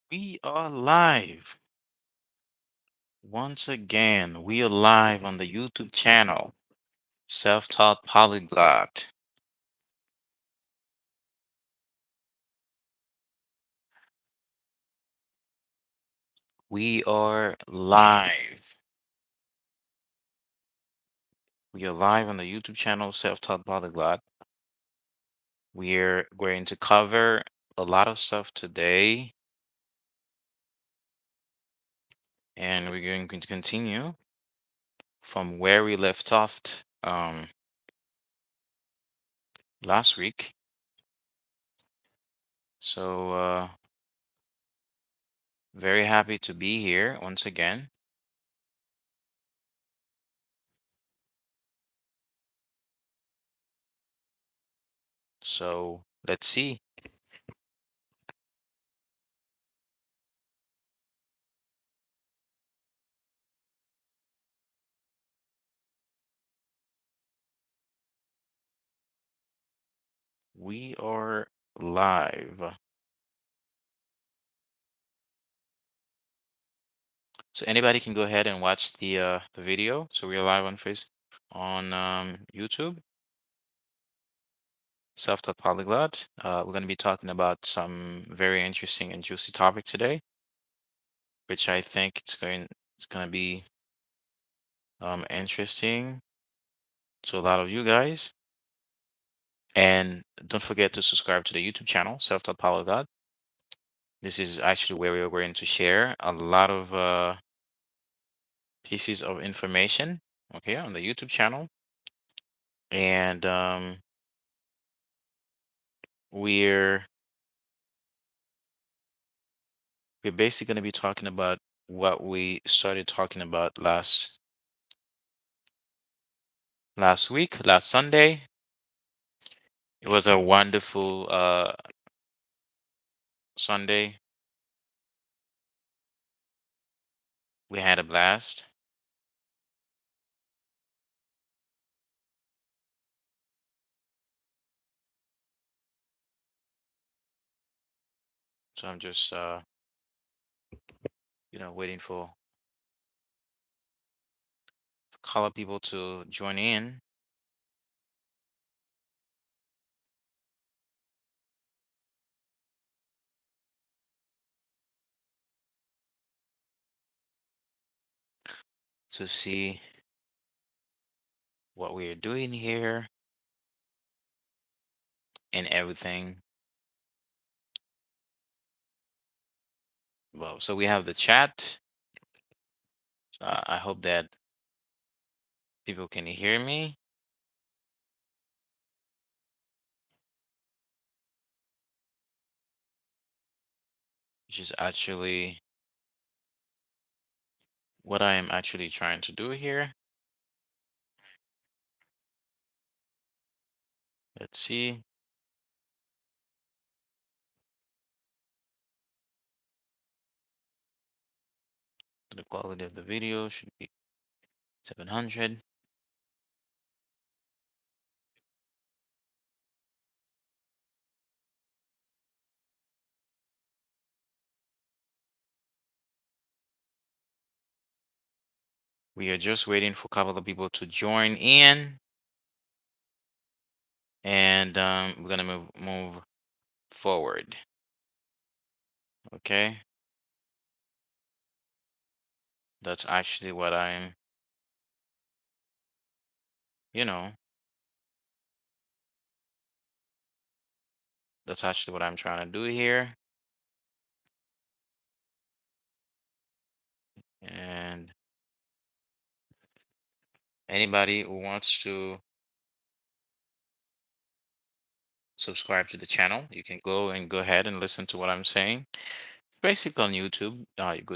We are live. Once again, we are live on the YouTube channel, Self-Taught Polyglot. We are live. We are live on the YouTube channel, Self-Taught Polyglot. We're going to cover a lot of stuff today, and we're going to continue from where we left off last week. So, very happy to be here once again. So, let's see. We are live. So anybody can go ahead and watch the video. So we're live on YouTube, Self-Taught Polyglot. We're going to be talking about some very interesting and juicy topic today, which I think it's going to be interesting to a lot of you guys. And don't forget to subscribe to the YouTube channel, Self-Taught Polyglot. This is actually where we're going to share a lot of pieces of information, okay, on the YouTube channel. And we're we're basically going to be talking about what we started talking about last week, last Sunday. It was a wonderful Sunday. We had a blast. So I'm just waiting for color people to join in. To see what we are doing here and everything. Well, so we have the chat. I hope that people can hear me, which is actually what I am actually trying to do here. Let's see. The quality of the video should be 700. We are just waiting for a couple of people to join in, and we're gonna move forward. Okay, that's actually what you know, that's actually what I'm trying to do here. And anybody who wants to subscribe to the channel, you can go ahead and listen to what I'm saying. Basically on YouTube,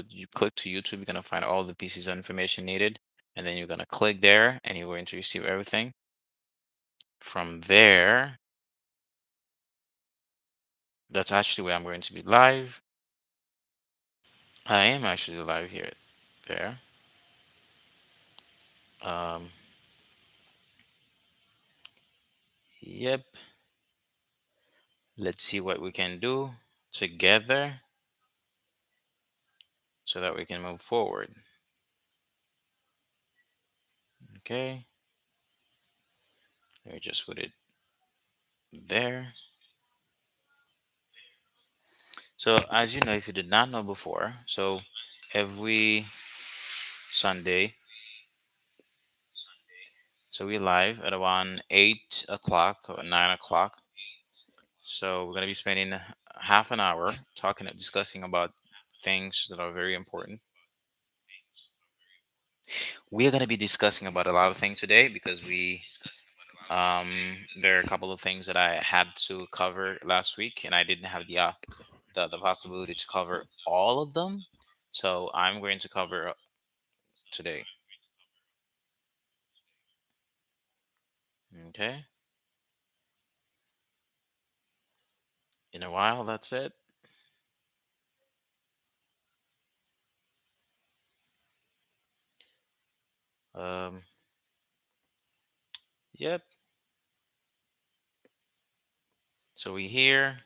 you click to YouTube, you're gonna find all the pieces of information needed, and then you're gonna click there, and you're going to receive everything. From there, that's actually where I'm going to be live. I am actually live here, there. Um, yep. Let's see what we can do together. so that we can move forward. Okay, let me just put it there. So as you know, if you did not know before, so every Sunday, so we live at around 8 o'clock or 9 o'clock. So we're gonna be spending half an hour talking and discussing about things that are very important. We are gonna be discussing about a lot of things today because there are a couple of things that I had to cover last week and I didn't have the possibility to cover all of them. So I'm going to cover today. Okay. In a while, that's it. Um, yep. So we here.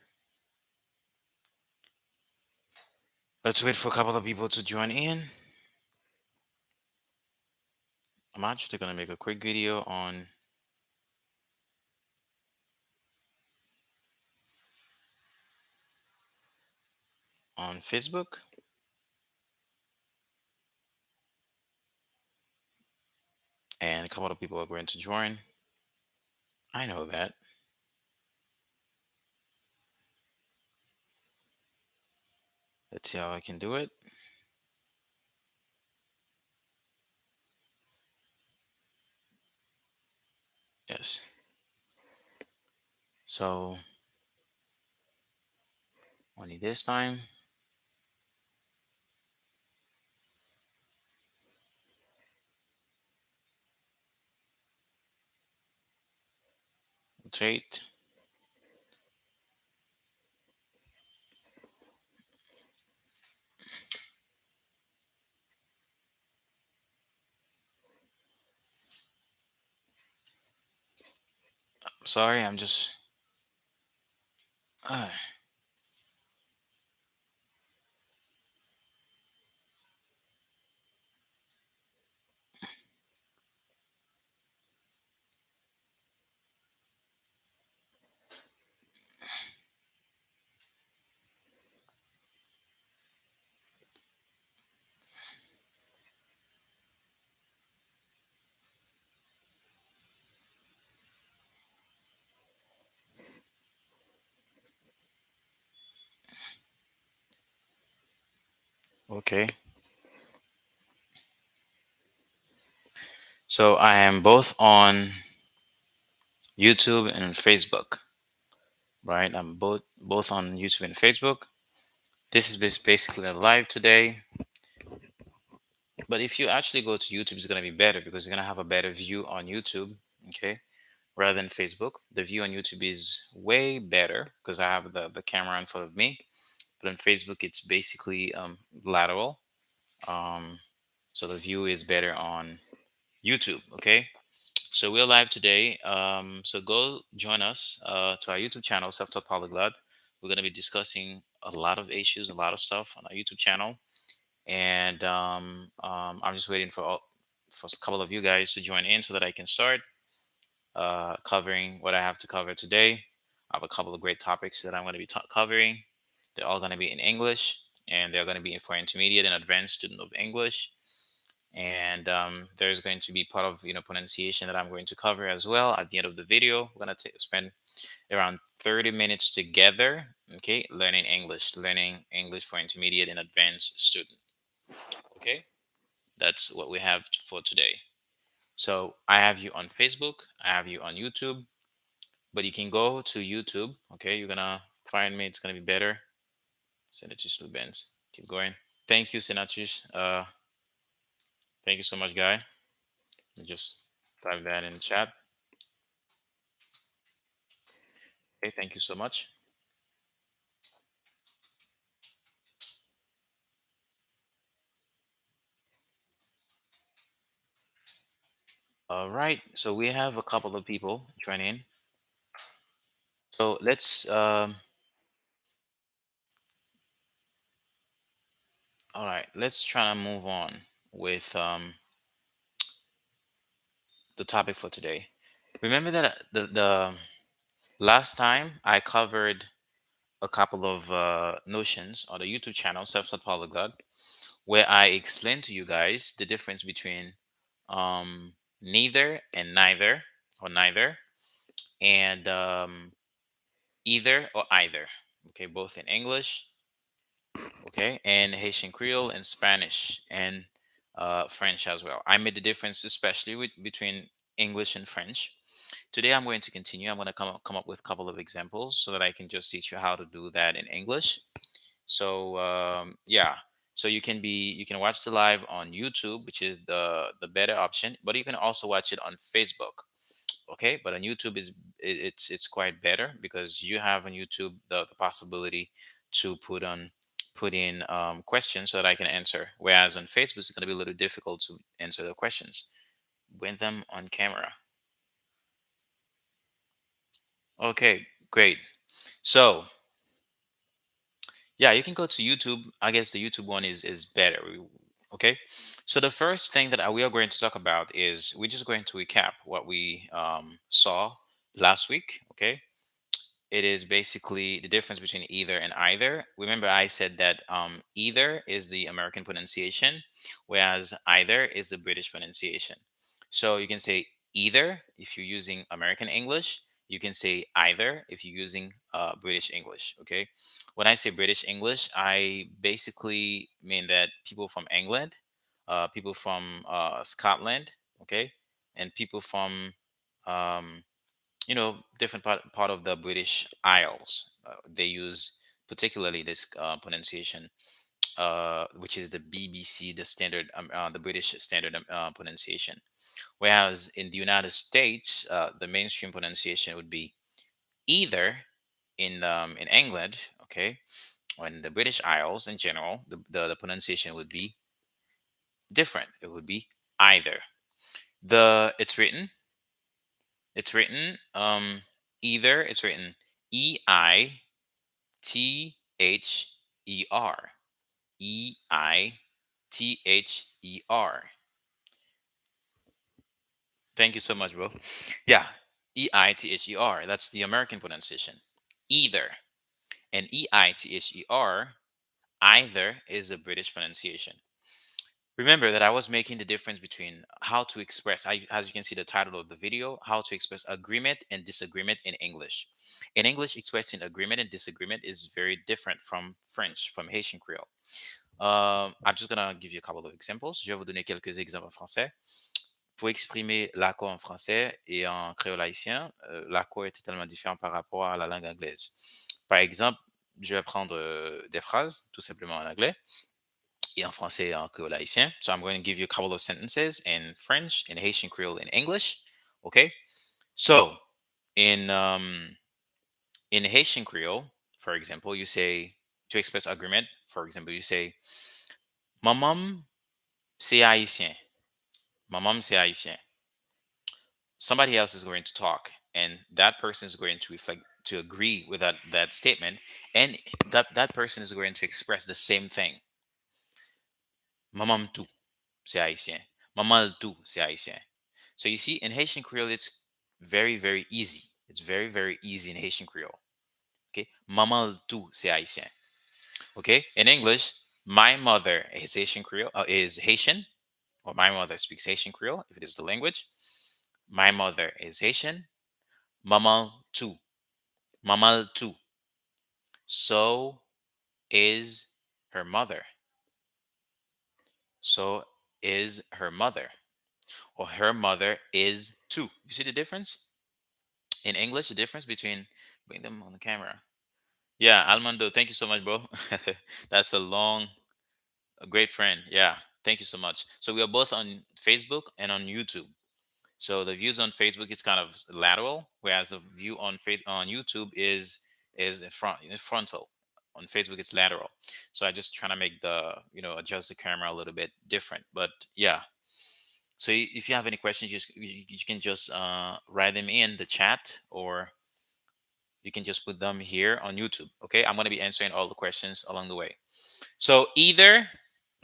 Let's wait for a couple of people to join in. I'm actually gonna make a quick video on Facebook, and a couple of people are going to join. I know that. Let's see how I can do it. Yes. So only this time. Rotate. Sorry, I'm just. Uh, okay. So I am both on YouTube and Facebook. Right. I'm both on YouTube and Facebook. This is basically a live today. But if you actually go to YouTube, it's gonna be better because you're gonna have a better view on YouTube. Okay. Rather than Facebook. The view on YouTube is way better because I have the camera in front of me. But on Facebook, it's basically lateral. Um, so the view is better on YouTube. Okay. So we're live today. So go join us to our YouTube channel, Self Taught Polyglot. We're going to be discussing a lot of issues, a lot of stuff on our YouTube channel. And I'm just waiting for a couple of you guys to join in so that I can start covering what I have to cover today. I have a couple of great topics that I'm going to be covering. They're all going to be in English, and they're going to be for intermediate and advanced student of English. And there's going to be part of pronunciation that I'm going to cover as well at the end of the video. We're going to spend around 30 minutes together, okay, learning English for intermediate and advanced student. Okay, that's what we have for today. So I have you on Facebook, I have you on YouTube, but you can go to YouTube. Okay, you're gonna find me. It's gonna be better. Senatus Lubens. Keep going. Thank you, Senatus. Thank you so much, guy. Let me just type that in the chat. Okay, thank you so much. All right, so we have a couple of people joining. So let's All right, let's try to move on with the topic for today. Remember that the last time I covered a couple of notions on the YouTube channel, Self-Taught Polyglot, where I explained to you guys the difference between neither and neither, or neither, and either or either. Okay, both in English, okay, and Haitian Creole and Spanish and French as well. I made the difference, especially between English and French. Today, I'm going to continue. I'm going to come up with a couple of examples so that I can just teach you how to do that in English. So yeah, so you can watch the live on YouTube, which is the better option, but you can also watch it on Facebook. Okay, but on YouTube it's quite better because you have on YouTube the possibility to put in questions so that I can answer, whereas on Facebook it's going to be a little difficult to answer the questions with them on camera. Okay, great. So yeah, you can go to YouTube. I guess the YouTube one is better. Okay, so the first thing that we are going to talk about is we're just going to recap what we saw last week. Okay, it is basically the difference between either and either. Remember, I said that either is the American pronunciation, whereas either is the British pronunciation. So you can say either if you're using American English. You can say either if you're using British English. Okay. When I say British English, I basically mean that people from England, people from Scotland, okay, and people from um, different part of the British Isles. They use particularly this pronunciation, which is the BBC, the standard, the British standard pronunciation. Whereas in the United States, the mainstream pronunciation would be either in England, okay, or in the British Isles in general, the pronunciation would be different. It would be either. The it's written either. It's written Either. Either. Thank you so much, bro. Yeah, Either. That's the American pronunciation. Either. And Either, either is a British pronunciation. Remember that I was making the difference between how to express, as you can see the title of the video, how to express agreement and disagreement in English. In English, expressing agreement and disagreement is very different from French, from Haitian Creole. I'm just gonna give you a couple of examples. Je vais vous donner quelques exemples en français. Pour exprimer l'accord en français et en créole haïtien, l'accord est totalement différent par rapport à la langue anglaise. Par exemple, je vais prendre des phrases tout simplement en anglais et en français et en créole haïtien. So I'm going to give you a couple of sentences in French, in Haitian Creole, in English. Okay. So in Haitian Creole, for example, you say to express agreement. For example, you say "Maman c'est haïtien." Maman c'est haïtien. Somebody else is going to talk, and that person is going to reflect to agree with that statement, and that person is going to express the same thing. Maman tout c'est haïtien. Maman tout c'est haïtien. So you see, in Haitian Creole, it's very, very easy. It's very, very easy in Haitian Creole. Okay. Maman tout c'est haïtien. Okay. In English, my mother is Haitian Creole, is Haitian, or my mother speaks Haitian Creole, if it is the language. My mother is Haitian. Maman tout. Maman tout. So is her mother. So is her mother. Or her mother is too. You see the difference? In English, the difference between, bring them on the camera. Yeah, Almando, thank you so much, bro. That's a great friend. Yeah, thank you so much. So we are both on Facebook and on YouTube. So the views on Facebook is kind of lateral, whereas the view on YouTube is in frontal. On Facebook, it's lateral. So I just trying to make the adjust the camera a little bit different. But yeah. So if you have any questions, you can just write them in the chat, or you can just put them here on YouTube. Okay, I'm going to be answering all the questions along the way. So either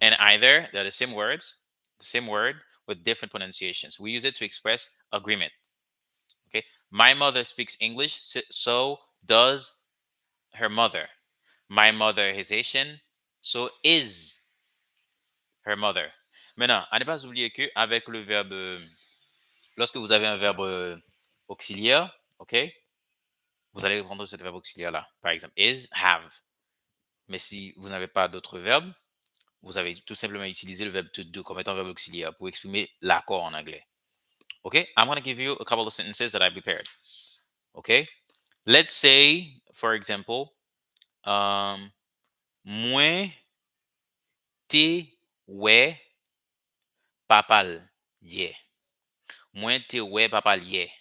and either they're the same word with different pronunciations. We use it to express agreement. Okay, my mother speaks English, so does her mother. My mother is Haitian, so is her mother. Maintenant, à ne pas oublier que avec le verbe, lorsque vous avez un verbe auxiliaire, ok, vous allez prendre ce verbe auxiliaire là. Par exemple, is, have. Mais si vous n'avez pas d'autres verbes, vous avez tout simplement utilisé le verbe to do comme étant un verbe auxiliaire pour exprimer l'accord en anglais. Okay, I'm going to give you a couple of sentences that I prepared. Okay, let's say, for example, moi te we papal ye. Moi te we papal ye.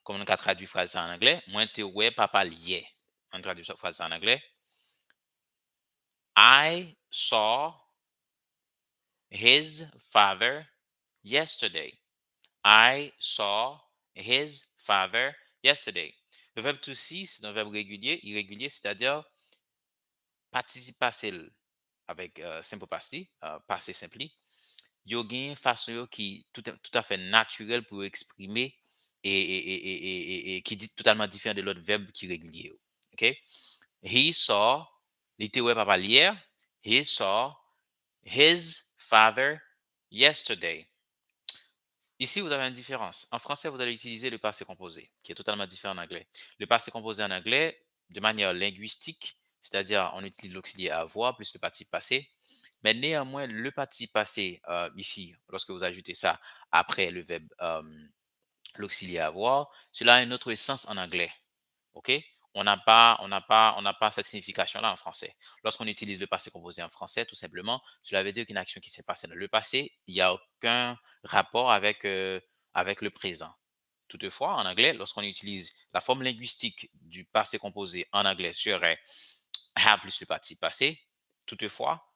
Comme on a traduit phrase en anglais, moi te we papal ye. On traduit cette phrase en anglais. I saw his father yesterday. I saw his father yesterday. Le verbe to see, c'est un verbe régulier, irrégulier, c'est-à-dire participe passé avec simple past, passé simple. Yo gen façon yo qui tout à fait naturel pour exprimer et qui dit totalement différent de l'autre verbe qui est régulier. OK? He saw, il était ouais papa hier, he saw his father yesterday. Ici, vous avez une différence. En français, vous allez utiliser le passé composé, qui est totalement différent en anglais. Le passé composé en anglais, de manière linguistique, c'est-à-dire on utilise l'auxiliaire avoir plus le participe passé. Mais néanmoins, le participe passé, ici, lorsque vous ajoutez ça après le verbe l'auxiliaire avoir, cela a une autre sens en anglais. OK? On n'a pas cette signification-là en français. Lorsqu'on utilise le passé composé en français, tout simplement, cela veut dire qu'une action qui s'est passée dans le passé, il n'y a aucun rapport avec le présent. Toutefois, en anglais, lorsqu'on utilise la forme linguistique du passé composé en anglais serait have plus le participe passé. Toutefois,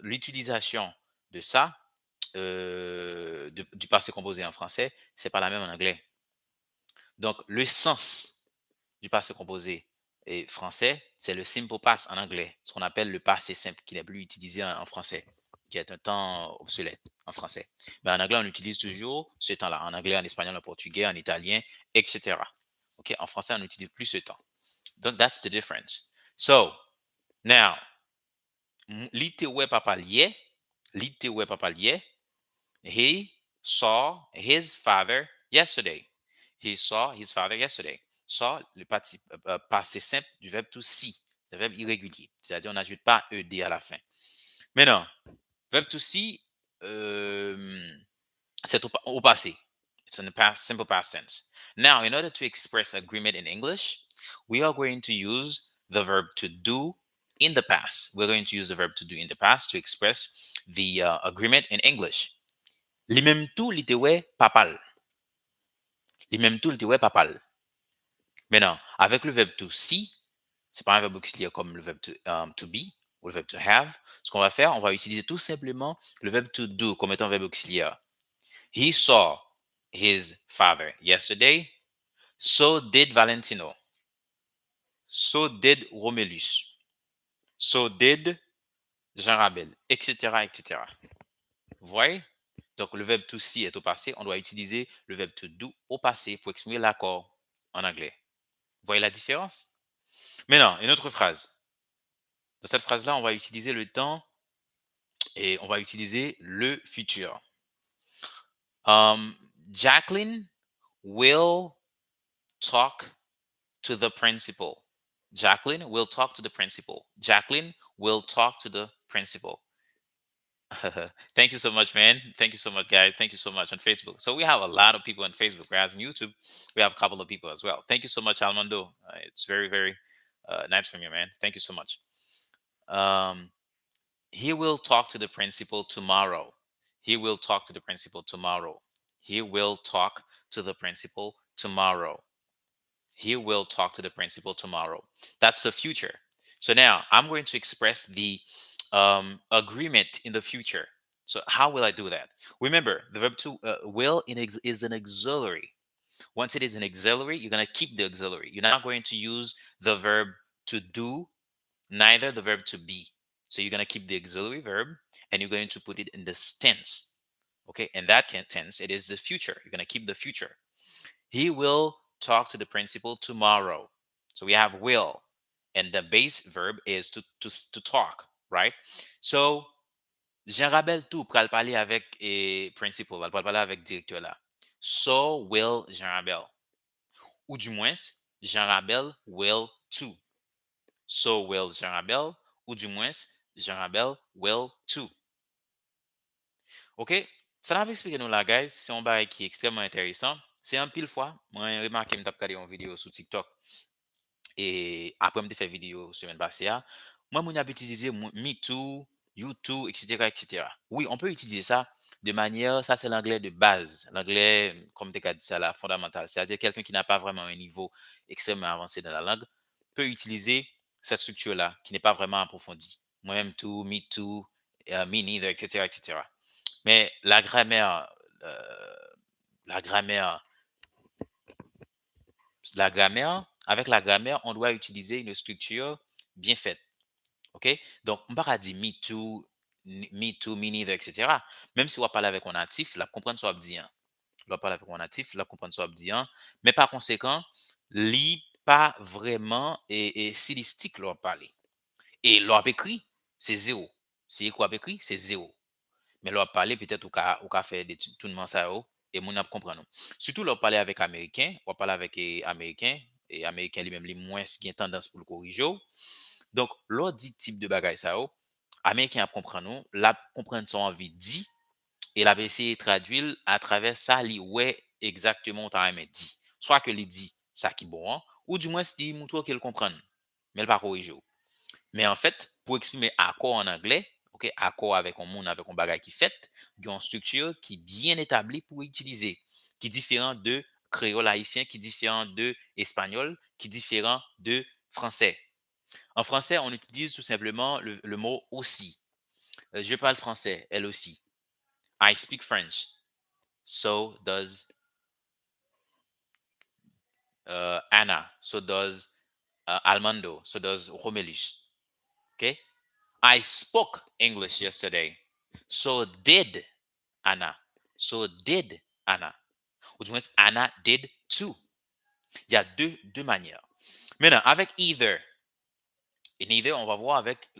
l'utilisation de ça, du passé composé en français, c'est pas la même en anglais. Donc, le sens du passé composé et français, c'est le simple past en anglais, ce qu'on appelle le passé simple, qui n'est plus utilisé en français, qui est un temps obsolète en français. Mais en anglais, on utilise toujours ce temps-là. En anglais, en espagnol, en portugais, en italien, etc. OK? En français, on n'utilise plus ce temps. Donc, that's the difference. So, now, l'ité ouais papa lié, he saw his father yesterday. He saw his father yesterday. Saw, le passé simple du verbe to see. C'est un verbe irrégulier. C'est-à-dire, on n'ajoute pas ed à la fin. Maintenant, verbe to see, c'est au passé. It's in the past, simple past tense. Now, in order to express agreement in English, we are going to use the verb to do in the past. We're going to use the verb to do in the past to express the agreement in English. Li menm tou li te we papal. Li menm tou li te we papal. Maintenant, avec le verbe to see, c'est pas un verbe auxiliaire comme le verbe to be ou le verbe to have. Ce qu'on va faire, on va utiliser tout simplement le verbe to do comme étant un verbe auxiliaire. He saw his father yesterday. So did Valentino. So did Romulus. So did Jean Rabel, etc., etc. Vous voyez? Donc, le verbe to see est au passé. On doit utiliser le verbe to do au passé pour exprimer l'accord en anglais. Vous voyez la différence? Maintenant, une autre phrase. Dans cette phrase-là, on va utiliser le temps et on va utiliser le futur. Jacqueline will talk to the principal. Jacqueline will talk to the principal. Jacqueline will talk to the principal. Thank you so much, man. Thank you so much, guys. Thank you so much on Facebook. So we have a lot of people on Facebook. Whereas on YouTube, we have a couple of people as well. Thank you so much, Almando. It's very, very nice from you, man. Thank you so much. He will talk to the principal tomorrow. He will talk to the principal tomorrow. He will talk to the principal tomorrow. He will talk to the principal tomorrow. That's the future. So now I'm going to express the agreement in the future. So how will I do that? Remember, the verb to will is an auxiliary. Once it is an auxiliary, you're going to keep the auxiliary. You're not going to use the verb to do, neither the verb to be. So you're going to keep the auxiliary verb and you're going to put it in this tense. Okay, in that tense, it is the future. You're going to keep the future. He will talk to the principal tomorrow. So we have will, and the base verb is to talk, right? So Jean Rabel tout pral parler avec principal, pral parler avec directeur là. So will Jean Rabel. Ou du moins, Jean Rabel will too. So will Jean Rabel, ou du moins, Jean Rabel will too. OK? Ça n'a pas expliqué nous là, guys. C'est un bail qui est extrêmement intéressant. C'est un pile fois. Moi, j'ai remarqué que je regardé une vidéo sur TikTok et après, je fait vidéo semaine passée. Moi, je vais utiliser Me Too, You Too, etc., etc. Oui, on peut utiliser ça de manière, ça c'est l'anglais de base. L'anglais, comme tu as dit ça, là, fondamental. C'est-à-dire quelqu'un qui n'a pas vraiment un niveau extrêmement avancé dans la langue peut utiliser cette structure-là qui n'est pas vraiment approfondie. Moi-même too, me too, me neither, etc., etc. Mais euh, la grammaire, avec la grammaire, on doit utiliser une structure bien faite. OK? Donc, on ne peut pas dire me too, me neither, etc. Même si on va parler avec un natif, la comprendre soit bien. On va parler avec un natif, la comprendre soit bien. Mais par conséquent, lit pas vraiment et stylistique leur parler. Et leur écrit, c'est zéro. Si quoi écrit, c'est zéro. Mais leur parler peut-être au cas faire des tournements ça et mon ap comprendre. Surtout leur parler avec américain, on parler avec américain et américain lui-même les moins qui ont tendance pour le corriger. Donc leur dit type de bagage ça américain a comprendre la comprendre son envie dit et la essayer de traduire à travers ça li ouais exactement ta aimé dit. Soit que il dit ça qui bon hein, ou du moins il montre qu'il comprend mais il pas corriger. Mais en fait, pour exprimer accord en anglais, ok, accord avec un monde, avec un bagage qui fait, il y a une structure qui est bien établie pour utiliser, qui est différent de créole haïtien, qui est différent de espagnol, qui est différent de français. En français, on utilise tout simplement le mot aussi. Je parle français, elle aussi. I speak French. So does Anna. So does Almando. So does Romelish. Okay? I spoke English yesterday. So did Anna. So did Anna. Ou du moins, Anna did too. Il y a deux manières. Maintenant, avec either, et neither, on va voir avec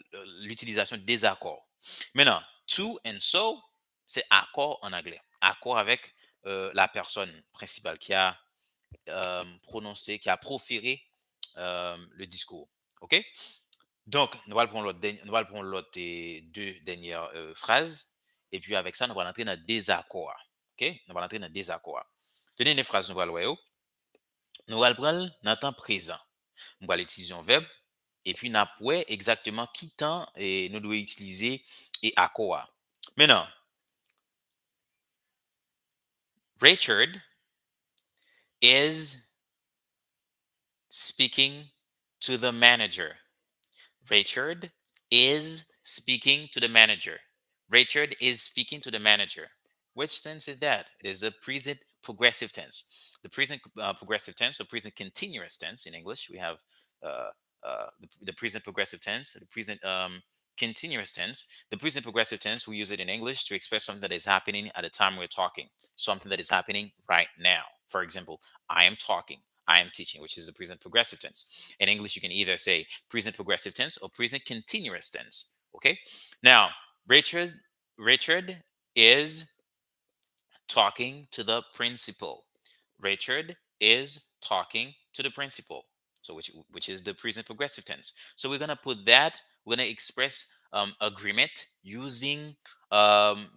l'utilisation des accords. Maintenant, to and so, c'est accord en anglais. Accord avec la personne principale qui a prononcé, qui a proféré le discours. OK? Donc, nous allons prendre l'autre deux dernières phrases. Et puis, avec ça, nous allons entrer dans le désaccord. OK? Nous allons entrer dans le désaccord. Deux dernières phrases, nous allons voir. Nous allons prendre dans le temps présent. Nous allons utiliser un verbe. Et puis, nous allons exactement qui temps et nous devons utiliser et accord. Maintenant, Richard is speaking to the manager. Richard is speaking to the manager. Richard is speaking to the manager. Which tense is that? It is the present progressive tense. The present progressive tense, or present continuous tense in English, we have uh, the present progressive tense, the present continuous tense. The present progressive tense, we use it in English to express something that is happening at the time we're talking, something that is happening right now. For example, I am talking. I am teaching, which is the present progressive tense. In English, you can either say present progressive tense or present continuous tense. Okay. Now, Richard is talking to the principal. Richard is talking to the principal. So which is the present progressive tense. So we're gonna put that. We're gonna express agreement using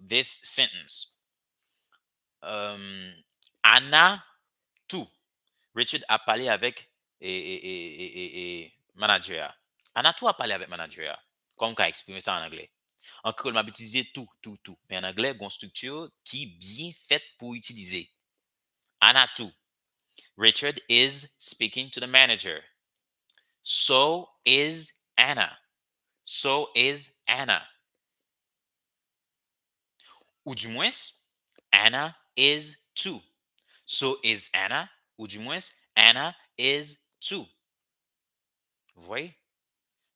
this sentence. Anna tout. Richard a parlé avec manager. Anna tout a parlé avec manager. Comme qu'a exprimé ça en anglais. En créole, m'a utilisé tout, tout, tout. Mais en anglais, il y a une structure qui est bien faite pour utiliser. Anna tout. Richard is speaking to the manager. So is Anna. So is Anna. Ou du moins, Anna is too. So is Anna. Ou du moins, Anna is too. Vous voyez?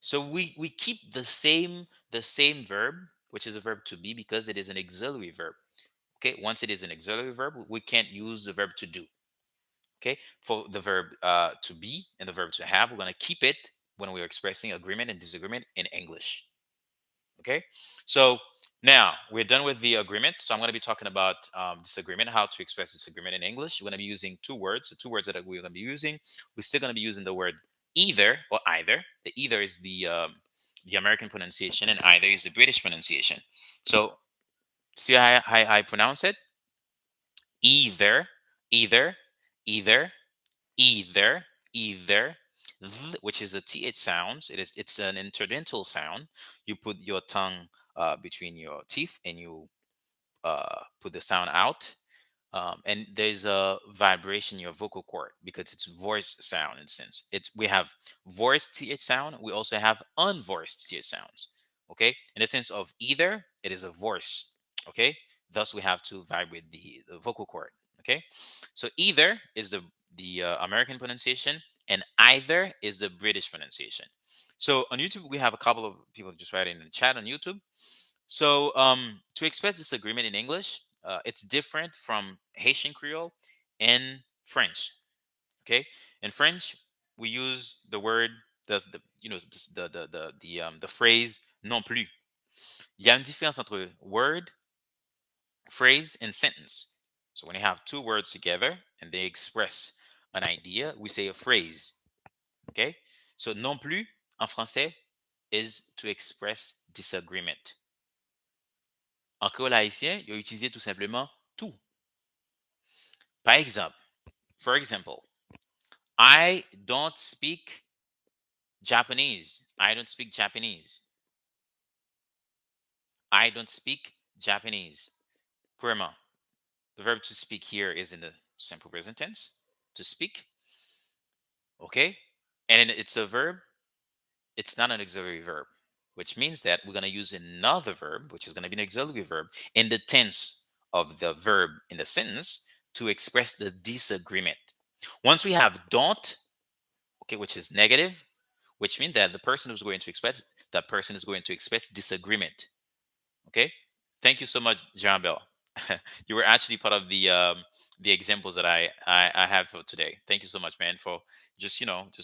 So we keep the same verb, which is a verb to be, because it is an auxiliary verb. Okay, once it is an auxiliary verb, we can't use the verb to do. Okay, for the verb to be and the verb to have, we're going to keep it when we're expressing agreement and disagreement in English. Okay, so now we're done with the agreement. So I'm going to be talking about disagreement, how to express disagreement in English. We're going to be using two words. The two words that we're going to be using, we're still going to be using the word either or either. The either is the American pronunciation, and either is the British pronunciation. So see how I pronounce it: either, either, either, either, either. Which is a th sound. It's an interdental sound. You put your tongue between your teeth and you put the sound out. And there's a vibration in your vocal cord because it's voice sound in a sense. We have voiced th sound. We also have unvoiced th sounds. Okay, in the sense of either, it is a voice. Okay, thus we have to vibrate the vocal cord. Okay, so either is the American pronunciation, and either is the British pronunciation. So on YouTube, we have a couple of people just writing in the chat on YouTube. So to express disagreement in English, it's different from Haitian Creole and French. Okay, in French, we use the word the you know the phrase non plus. Il y a une différence entre word, phrase, and sentence. So when you have two words together and they express an idea, we say a phrase. Okay, so non plus en français is to express disagreement. En créole haïtien, il a utilisé tout simplement tout. Par exemple, for example, I don't speak Japanese. I don't speak Japanese. I don't speak Japanese. Grandma. The verb to speak here is in the simple present tense. To speak. Okay. And it's a verb. It's not an auxiliary verb, which means that we're going to use another verb, which is going to be an auxiliary verb, in the tense of the verb in the sentence to express the disagreement. Once we have don't, okay, which is negative, which means that the person who's going to express that person is going to express disagreement. Okay, thank you so much, John Bell. You were actually part of the examples that I have for today. Thank you so much, man, for just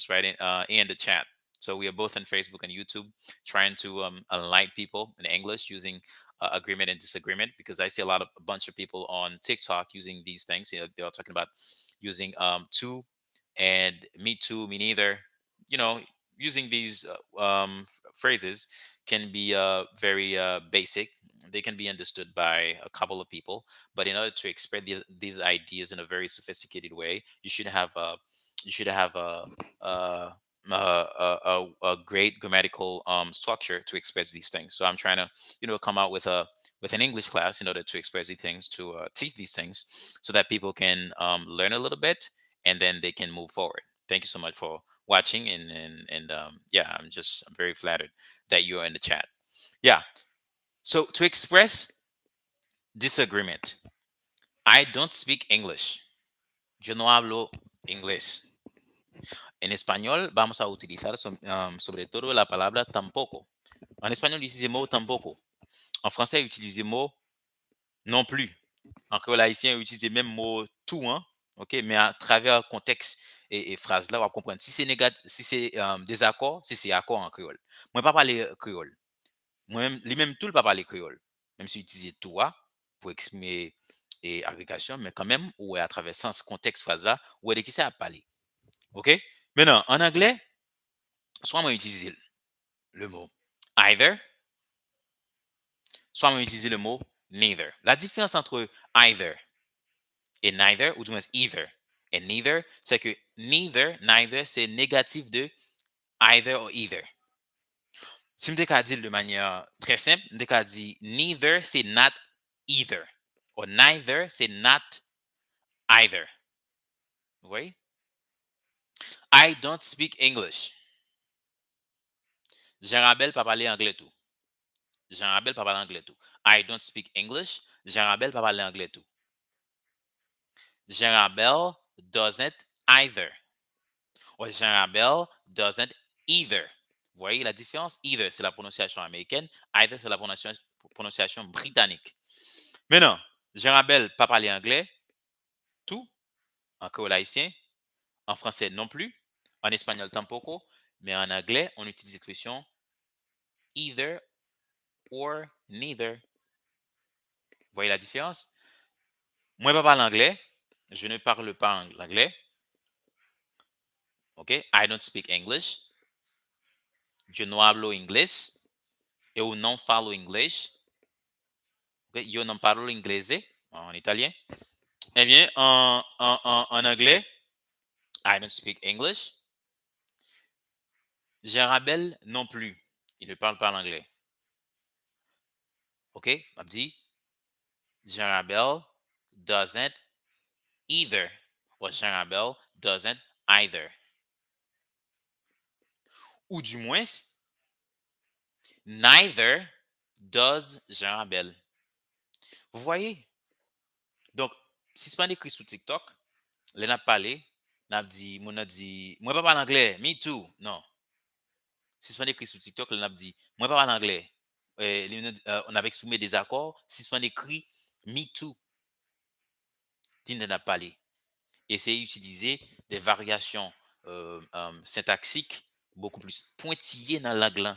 writing in the chat. So we are both on Facebook and YouTube trying to enlighten people in English using agreement and disagreement, because I see a bunch of people on TikTok using these things. They are talking about using and me too, me neither. You know, using these phrases can be very basic. They can be understood by a couple of people, but in order to express these ideas in a very sophisticated way, you should have a a great grammatical structure to express these things. So I'm trying to come out with an English class in order to express these things, to teach these things, so that people can learn a little bit and then they can move forward. Thank you so much for watching, and yeah, I'm very flattered that you're in the chat. Yeah. So to express disagreement, I don't speak English. Yo no hablo inglés. En español vamos a utilizar sobre todo la palabra tampoco. En espagnol, utilisez le mot tampoco. En français, utilisez le mot non plus. En créole haïtien, utilisez même mot tout, hein? OK? Mais à travers le contexte et phrase là, on va comprendre. Si c'est si c'est désaccord, si c'est accord en créole. Moi, pas parler créole. Moi-même, lui-même tout le pas parler créole. Même si utiliser toi pour exprimer et agrégation, mais quand même, ou à travers sens, contexte, phrase là, ou de qui ça a parlé. OK? Maintenant, en anglais, soit on utilise le mot either, soit on utilise le mot neither. La différence entre either et neither, ou du moins either et neither, c'est que neither, c'est négatif de either ou either. Si je me dire de manière très simple, je me dire neither, c'est not either. Ou neither, c'est not either. Vous voyez? I don't speak English. Jean-Rabel pas parler anglais tout. Jean-Rabel pas parler anglais tout. I don't speak English. Jean-Rabel pas parler anglais tout. Jean-Rabel doesn't either. Or Jean-Rabel doesn't either. Vous voyez la différence? Either, c'est la prononciation américaine. Either, c'est la prononciation britannique. Maintenant, Jean Rabel pas parler anglais, tout, en créole haïtien, en français non plus, en espagnol tampoco, mais en anglais, on utilise l'expression either or neither. Vous voyez la différence? Moi, je parle anglais. Je ne parle pas anglais. OK? I don't speak English. Je no hablo inglés. Eu não falo inglês. OK? Yo non parlo inglese en italien. Eh bien, en anglais, I don't speak English. Jarabel non plus. Il ne parle pas l'anglais. OK? On dit Jarabel doesn't either. Or Jarabel doesn't either. Ou du moins, neither does Jarabel. Vous voyez? Donc, si c'est pas écrit sur TikTok, les n'a parlé, n'a dit, mon a dit, moi pas parler anglais, me too. Non. Si c'est pas écrit sur TikTok, les n'a dit, moi pas parler anglais. On avait exprimé des accords. Si c'est pas écrit me too, il n'a pas parlé. Essayez d'utiliser des variations syntaxiques beaucoup plus pointillées dans la langue.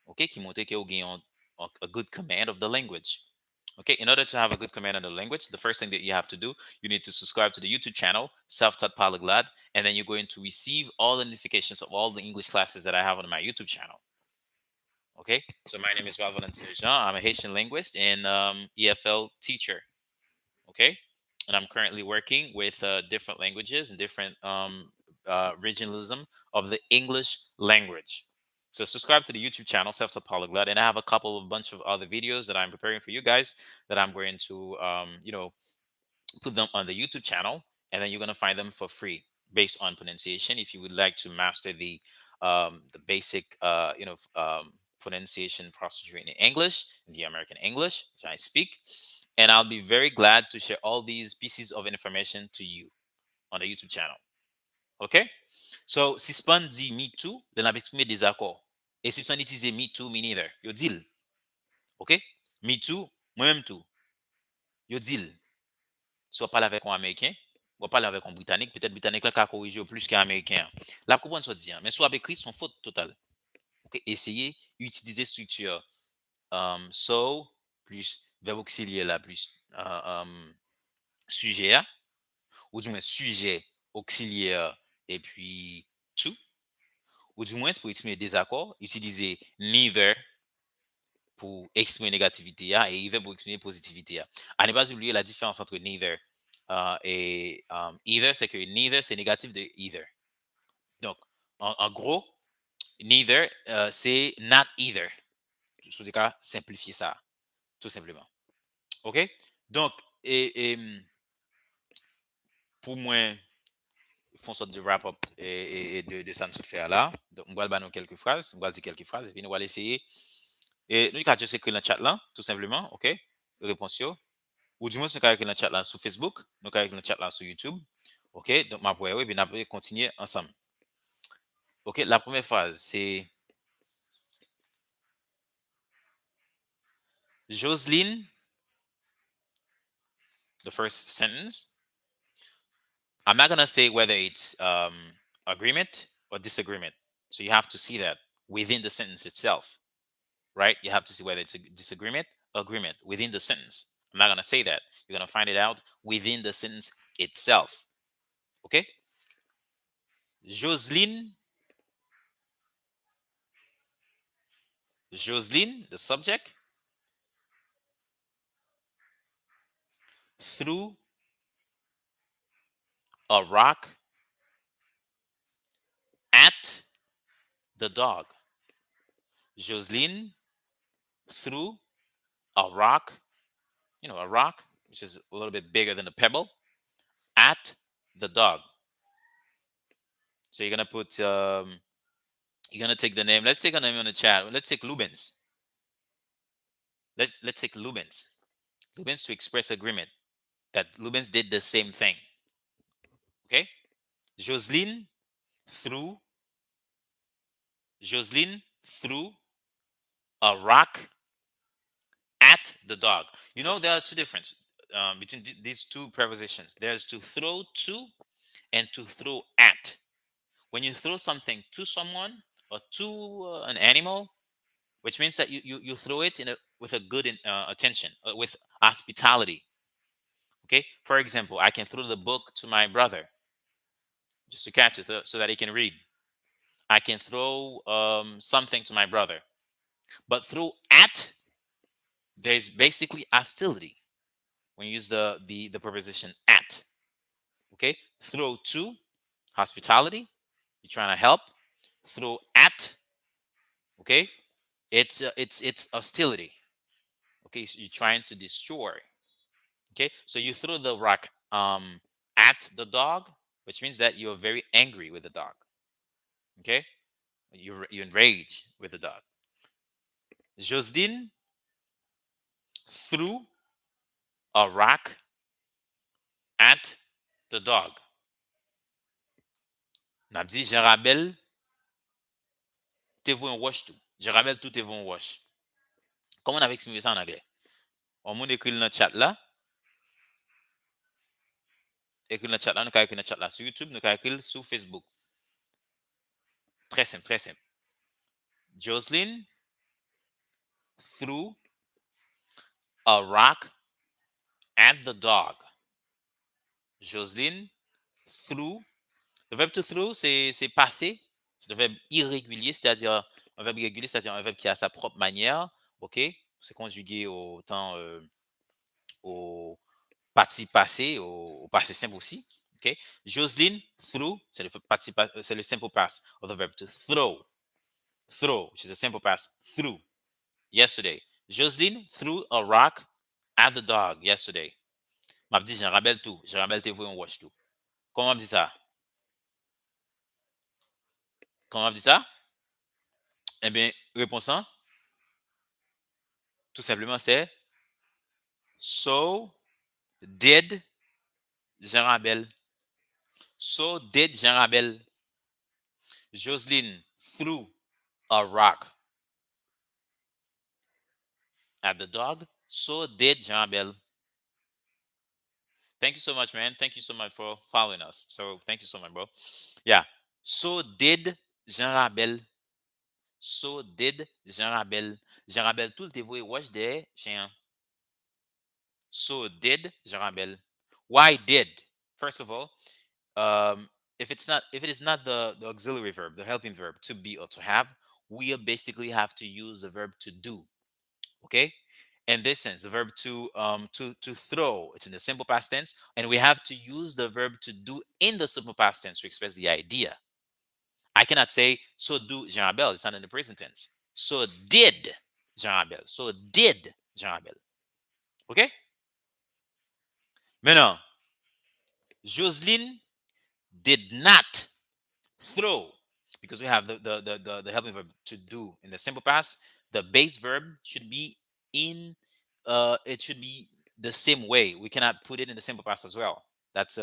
OK? Qui montre que vous avez a good command of the language. Okay, in order to have a good command of the language, the first thing that you have to do, you need to subscribe to the YouTube channel, Self-Taught Polyglot, and then you're going to receive all the notifications of all the English classes that I have on my YouTube channel. Okay, so my name is Valentino Jean. I'm a Haitian linguist and EFL teacher. Okay, and I'm currently working with different languages and different regionalism of the English language. So subscribe to the YouTube channel, Self-Taught Polyglot, and I have a couple of bunch of other videos that I'm preparing for you guys that I'm going to, put them on the YouTube channel, and then you're going to find them for free based on pronunciation. If you would like to master the basic, pronunciation procedure in English, the American English, which I speak, and I'll be very glad to share all these pieces of information to you on the YouTube channel. Okay? So, si span dit me too, then I've exprimé des accords. Et si span utilise me too, me neither, yo deal. OK? Me too, moi-même tout. Yo deal. Soit parle avec un Américain, ou parle avec un Britannique, peut-être Britannique là qui a corrigé plus qu'un Américain. La comprendre soit dit, mais soit avec écrit, son faute totale. OK? Essayez d'utiliser structure so plus verbe auxiliaire là, plus sujet, ou du moins sujet auxiliaire et puis to, ou du moins pour exprimer des accords, utiliser neither pour exprimer négativité et either pour exprimer positivité. À ne pas oublier la différence entre neither et either, c'est que neither, c'est négatif de either. Donc, en gros, neither, c'est not either. Sous des cas, simplifier ça, tout simplement. OK? Donc, pour moi, font sorte de wrap-up et de ça nous faire là. Donc, on va dire quelques phrases, on va dire quelques phrases, et puis nous allons essayer. Et nous, quand juste écrire dans le chat là, tout simplement, OK? Réponse yo. Ou du moins, nous allons écrire dans le chat là sur Facebook, nous allons écrire dans le chat là sur YouTube. OK? Donc, ma oui, puis on va continuer ensemble. OK? La première phrase, c'est Jocelyne, the first sentence. I'm not going to say whether it's agreement or disagreement. So you have to see that within the sentence itself, right? You have to see whether it's a disagreement, agreement within the sentence. I'm not going to say that. You're going to find it out within the sentence itself. Okay? Jocelyne, the subject, threw a rock at the dog. Jocelyne threw a rock, a rock, which is a little bit bigger than a pebble, at the dog. So you're gonna put you're gonna take the name. Let's take a name on the chat. Let's take Lubens. Let's take Lubens. Lubens to express agreement that Lubens did the same thing. Okay? Jocelyne threw Jocelyn threw a rock at the dog. You know, there are two differences between these two prepositions. There's to throw to and to throw at. When you throw something to someone or to an animal, which means that you throw it with a good attention, with hospitality. Okay. For example, I can throw the book to my brother just to catch it so that he can read. I can throw something to my brother, but throw at, there's basically hostility when you use the preposition at. Okay, throw to, hospitality, you're trying to help. Throw at, okay, it's hostility. Okay, so you're trying to destroy. Okay, so you throw the rock at the dog, which means that you're very angry with the dog. Okay, you're enraged with the dog. Josdine threw a rock at the dog. N'a dit Jarabel te voit un wash tout. Jarabel tout te voit un wash. Comment on avait expliqué ça en anglais? On m'a écrit dans le chat là. Écrit dans le chat là, nous avons écrit dans le chat là. Sur YouTube, nous avons écrit sur Facebook. Très simple, très simple. Jocelyn threw a rock at the dog. Jocelyn threw. Le verbe to throw, c'est passé. C'est un verbe irrégulier, c'est-à-dire un verbe irrégulier, c'est-à-dire un verbe qui a sa propre manière. OK? C'est conjugué au temps, au participe passé, au passé simple aussi. OK? Jocelyn threw, c'est le simple past of the verb to throw. Throw, which is a simple past, threw. Yesterday. Jocelyn threw a rock at the dog yesterday. M'a dit, j'en rappelle tout. Je rappelle tes voix, on watch tout. Comment on dit ça? Comment on dit ça? Eh bien, réponse 1, tout simplement, c'est so did Jean Rabel. So did Jean Rabel. Jocelyn threw a rock at the dog. So did Jean Rabel. Thank you so much, man. Thank you so much for following us. So thank you so much, bro. Yeah. So did Jean Rabel. So did Jean Rabel. Jean Rabel tout le dévoué watch des chiens. So did Jean Rabel. Why did? First of all, if it is not the auxiliary verb, the helping verb to be or to have, we basically have to use the verb to do. Okay, in this sense, the verb to throw, it's in the simple past tense, and we have to use the verb to do in the simple past tense to express the idea. I cannot say so do Jean Abel. It's not in the present tense. So did Jean Abel. So did Jean Abel. Okay. Maintenant, Jocelyn did not throw, because we have the helping verb to do in the simple past. The base verb should be in it should be the same way. We cannot put it in the simple past as well. That's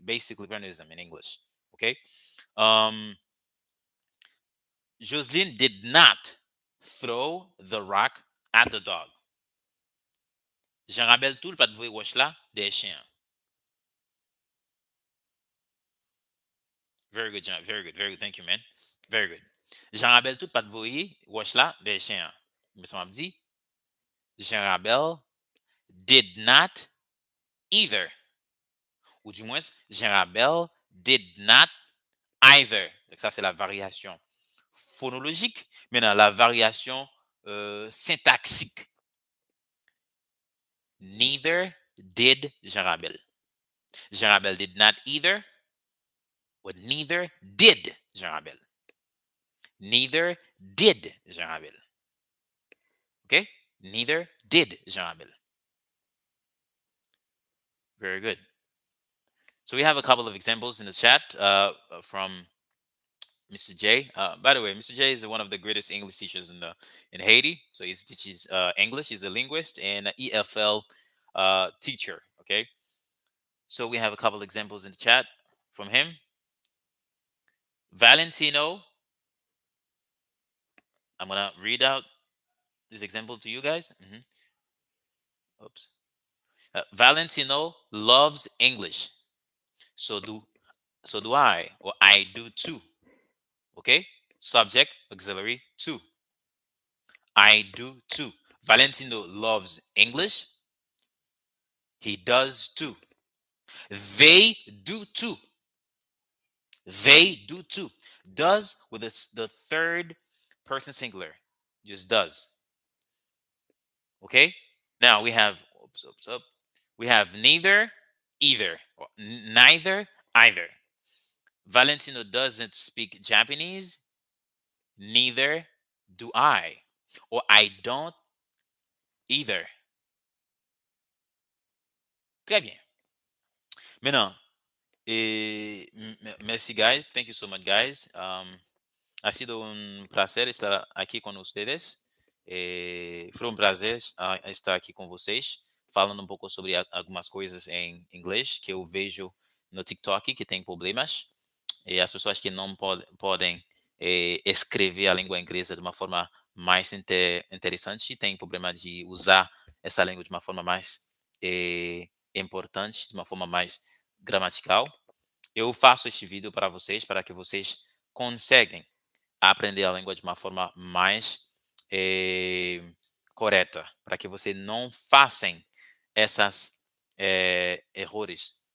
basically planism in English. Okay. um Jocelyn did not throw the rock at the dog. Jean rappelle tout le pas de wash là des chiens. Very good, Jean. Very good. Very good. Thank you, man. Very good. Jean rappelle tout pas de wash là des chiens. Mais ça m'a dit Jean Rabel did not either. Ou du moins, Jean Rabel did not either. Donc ça, c'est la variation phonologique. Maintenant, la variation syntaxique. Neither did Jean Rabel. Jean Rabel did not either. Or neither did Jean Rabel. Neither did Jean Rabel. Okay? Neither did Jean Rabel. Very good. So we have a couple of examples in the chat from Mr. J. By the way, Mr. J is one of the greatest English teachers in Haiti. So he teaches English. He's a linguist and an EFL teacher. Okay. So we have a couple examples in the chat from him. Valentino I'm gonna read out this example to you guys. Oops. Valentino loves English. So do so do I, or I do too. Okay? Subject, auxiliary, too. I do too. Valentino loves English. He does too. They do too. They do too. Does with the third person singular. Just does. Okay? Now we have oops, oops, up. We have neither, either, or neither, either. Valentino doesn't speak Japanese. Neither do I. Or I don't either. Très bien. Maintenant, merci guys. Thank you so much guys. Ha sido un placer estar aqui com vocês. Foi um prazer estar aqui com vocês, falando um pouco sobre algumas coisas em inglês que eu vejo no TikTok que tem problemas. E as pessoas que não podem escrever a língua inglesa de uma forma mais interessante têm problema de usar essa língua de uma forma mais importante, de uma forma mais gramatical. Eu faço este vídeo para vocês, para que vocês conseguem aprender a língua de uma forma mais eh, correta, para que você não façam essas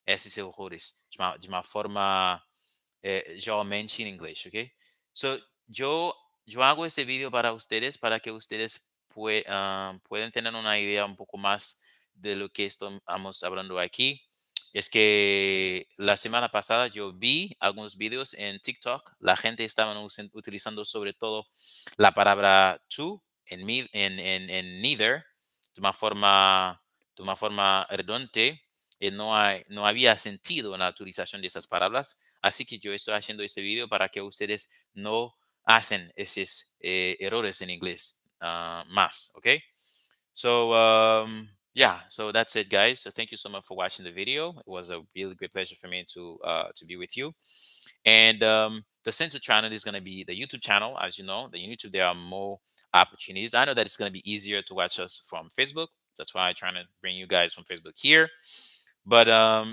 esses erros de uma forma geralmente en inglés, ¿ok? So, yo, yo hago este video para ustedes, para que ustedes puedan tener una idea un poco más de lo que estamos hablando aquí. Es que la semana pasada yo vi algunos videos en TikTok. La gente estaba utilizando sobre todo la palabra to en neither de una forma redundante y no había sentido en la utilización de esas palabras. Así que yo estoy haciendo este video para que ustedes no hacen esos errores en inglés más, ¿ok? So, yeah, so that's it, guys. So thank you so much for watching the video. It was a really great pleasure for me to be with you. And the central channel is going to be the YouTube channel. As you know, the YouTube, there are more opportunities. I know that it's going to be easier to watch us from Facebook. That's why I'm trying to bring you guys from Facebook here. But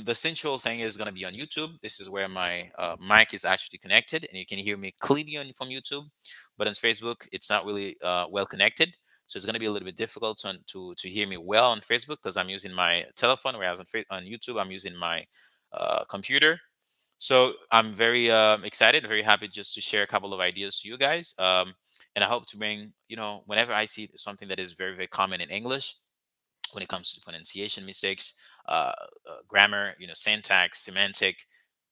the central thing is going to be on YouTube. This is where my mic is actually connected, and you can hear me clearly from YouTube. But on Facebook, it's not really well connected, so it's going to be a little bit difficult to hear me well on Facebook because I'm using my telephone, whereas on YouTube I'm using my computer. So I'm very excited, very happy just to share a couple of ideas to you guys, and I hope to bring whenever I see something that is very very common in English when it comes to pronunciation mistakes, grammar, syntax, semantic,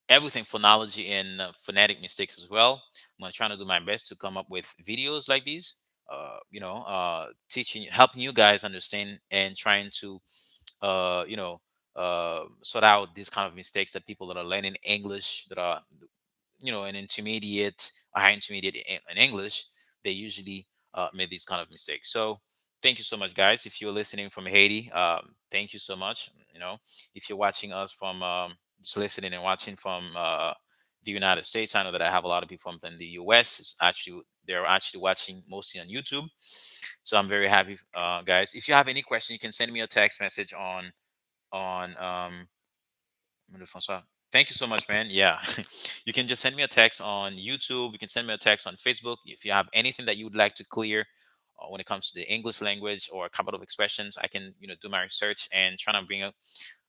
everything, phonology, and phonetic mistakes as well. I'm gonna try to do my best to come up with videos like these, teaching, helping you guys understand and trying to, sort out these kind of mistakes that people that are learning English, that are an intermediate, a high intermediate in English, they usually make these kind of mistakes. So thank you so much, guys. If you're listening from Haiti, thank you so much. If you're watching us from just listening and watching from the United States, I know that I have a lot of people from the US. They're actually watching mostly on YouTube. So I'm very happy, guys. If you have any question, you can send me a text message on François. Thank you so much, man. Yeah. You can just send me a text on YouTube. You can send me a text on Facebook. If you have anything that you would like to clear when it comes to the English language or a couple of expressions, I can, do my research and try to bring a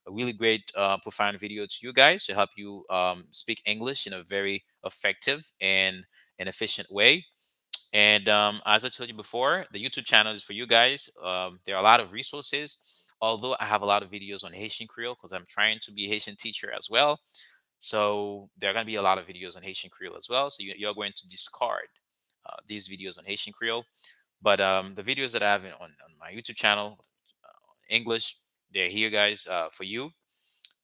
really great, profound video to you guys to help you speak English in a very effective and efficient way. And as I told you before, the YouTube channel is for you guys. There are a lot of resources. Although I have a lot of videos on Haitian Creole because I'm trying to be a Haitian teacher as well. So there are going to be a lot of videos on Haitian Creole as well. So you're going to discard these videos on Haitian Creole. But the videos that I have on my YouTube channel, English, they're here, guys, for you.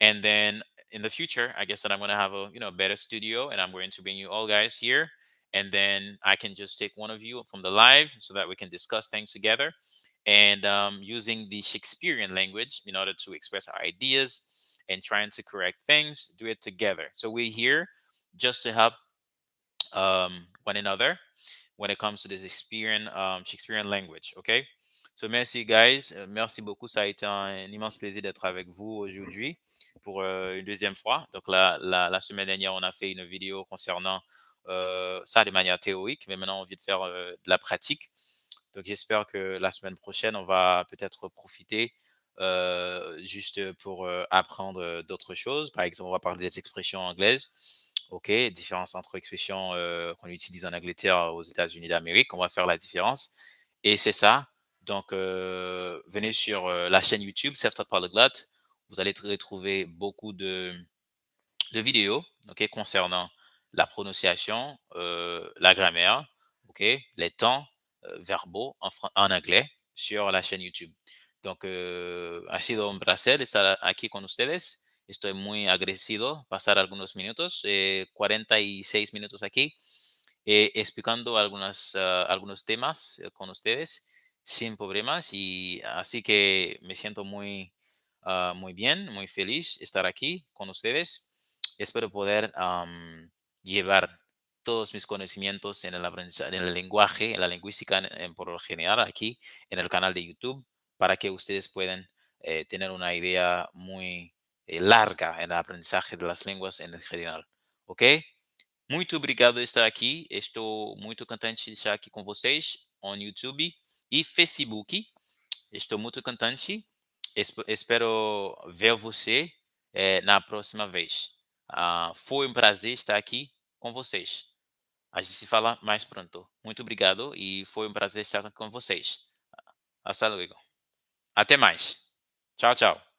And then in the future, I guess that I'm going to have a better studio, and I'm going to bring you all guys here, and then I can just take one of you from the live so that we can discuss things together, and using the Shakespearean language in order to express our ideas and trying to correct things, do it together. So we're here just to help one another. when it comes to this Shakespearean language. Okay. So merci guys. Merci beaucoup. Ça a été un immense plaisir d'être avec vous aujourd'hui pour une deuxième fois. Donc la semaine dernière, on a fait une vidéo concernant ça de manière théorique, mais maintenant on vient de faire de la pratique. Donc j'espère que la semaine prochaine, on va peut-être profiter juste pour apprendre d'autres choses. Par exemple, on va parler des expressions anglaises. OK, différence entre expressions qu'on utilise en Angleterre aux États-Unis d'Amérique. On va faire la différence. Et c'est ça. Donc, venez sur la chaîne YouTube, Self-Taught Polyglot. Vous allez retrouver beaucoup de vidéos, OK, concernant la prononciation, la grammaire, OK, les temps verbaux en anglais sur la chaîne YouTube. Donc, ha sido un placer estar aquí con ustedes. Estoy muy agradecido pasar algunos minutos, 46 minutos aquí, explicando algunos temas con ustedes sin problemas. Y así que me siento muy bien, muy feliz estar aquí con ustedes. Espero poder llevar todos mis conocimientos en el aprendizaje, en el lenguaje, en la lingüística por lo general aquí en el canal de YouTube para que ustedes puedan tener una idea muy larga en el aprendizaje de las lenguas en general. Ok? Muito obrigado por estar aqui. Estou muito contente de estar aqui com vocês no YouTube e Facebook. Estou muito contente. Espero ver você na próxima vez. Foi um prazer estar aqui com vocês. A gente se fala mais pronto. Muito obrigado e foi um prazer estar com vocês. Hasta luego. Até mais. Tchau, tchau.